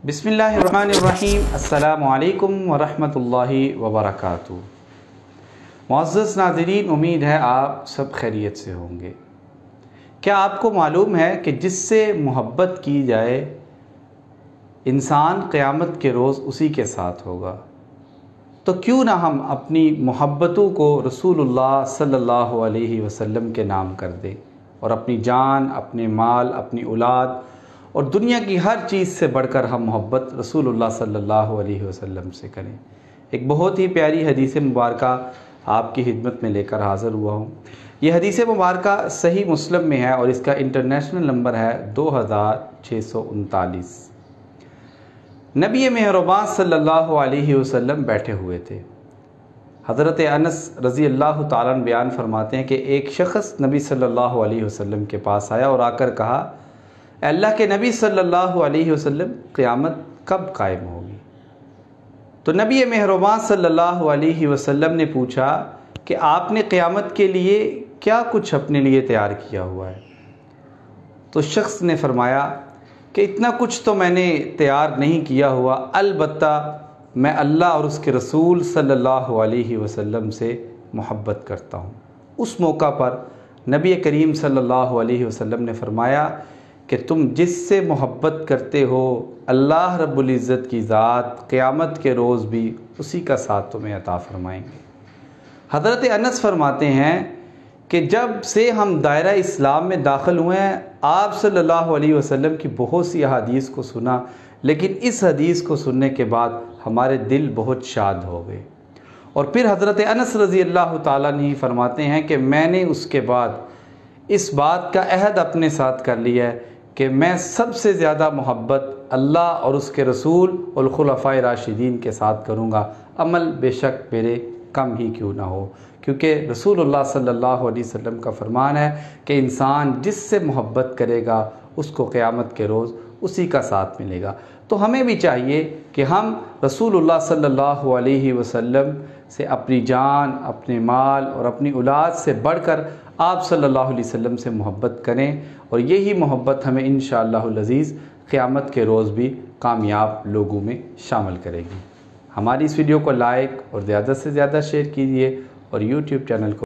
बिस्मिल्लाहिर्रहमानिर्रहीम। अस्सलामु अलैकुम वरहमतुल्लाहि वबरकातुहू। मुअज़्ज़ज़ नाज़रीन, उम्मीद है आप सब खैरियत से होंगे। क्या आपको मालूम है कि जिससे मोहब्बत की जाए इंसान क़यामत के रोज़ उसी के साथ होगा। तो क्यों ना हम अपनी मोहब्बतों को रसूलुल्लाह सल्लल्लाहु अलैहि वसल्लम के नाम कर दें और अपनी जान, अपने माल, अपनी औलाद और दुनिया की हर चीज़ से बढ़कर हम मोहब्बत रसूलुल्लाह सल्लल्लाहु अलैहि वसल्लम से करें। एक बहुत ही प्यारी हदीस मुबारका आपकी खिदमत में लेकर हाज़िर हुआ हूँ। ये हदीस मुबारका सही मुस्लिम में है और इसका इंटरनेशनल नंबर है 2639। नबी मेहरबान सल्लल्लाहु अलैहि वसल्लम बैठे हुए थे। हज़रत अनस रज़ी अल्लाह ताला अन्हु बयान फरमाते हैं कि एक शख़्स नबी सल्लल्लाहु अलैहि वसल्लम के पास आया और आकर कहा, अल्लाह के नबी सल्लल्लाहु अलैहि वसल्लम, क़यामत कब कायम होगी? तो नबी मेहरबान सल्लल्लाहु अलैहि वसल्लम ने पूछा कि आपने क़यामत के लिए क्या कुछ अपने लिए तैयार किया हुआ है? तो शख्स ने फरमाया कि इतना कुछ तो मैंने तैयार नहीं किया हुआ, अलबत्ता मैं अल्लाह और उसके रसूल सल्लल्लाहु अलैहि वसल्लम से मोहब्बत करता हूँ। उस मौका पर नबी करीम सल्लल्लाहु अलैहि वसल्लम ने फरमाया कि तुम जिससे मोहब्बत करते हो अल्लाह रब्बुल इज़्ज़त की ज़ात क़यामत के रोज़ भी उसी का साथ तुम्हें अता फ़रमाएंगे। हज़रत अनस फरमाते हैं कि जब से हम दायरा इस्लाम में दाखिल हुए हैं, आप सल्लल्लाहु अलैहि वसल्लम की बहुत सी हदीस को सुना, लेकिन इस हदीस को सुनने के बाद हमारे दिल बहुत शाद हो गए। और फिर हज़रत अनस रज़ी अल्लाह ताला अन्हु फरमाते हैं कि मैंने उसके बाद इस बात का अहद अपने साथ कर लिया है कि मैं सबसे ज़्यादा मोहब्बत अल्लाह और उसके रसूल और खुलफ़ाए राशिदीन के साथ करूँगा, अमल बेशक मेरे कम ही क्यों ना हो। क्योंकि रसूलुल्लाह सल्लल्लाहु अलैहि वसल्लम का फरमान है कि इंसान जिससे मोहब्बत करेगा उसको क़यामत के रोज़ उसी का साथ मिलेगा। तो हमें भी चाहिए कि हम रसूलुल्लाह सल्लल्लाहु अलैहि वसल्लम से अपनी जान, अपने माल और अपनी औलाद से बढ़कर आप सल्लल्लाहु अलैहि वसल्लम से मोहब्बत करें और यही मोहब्बत हमें इंशाअल्लाहुल अज़ीज़ क़यामत के रोज़ भी कामयाब लोगों में शामिल करेगी। हमारी इस वीडियो को लाइक और ज़्यादा से ज़्यादा शेयर कीजिए और यूट्यूब चैनल को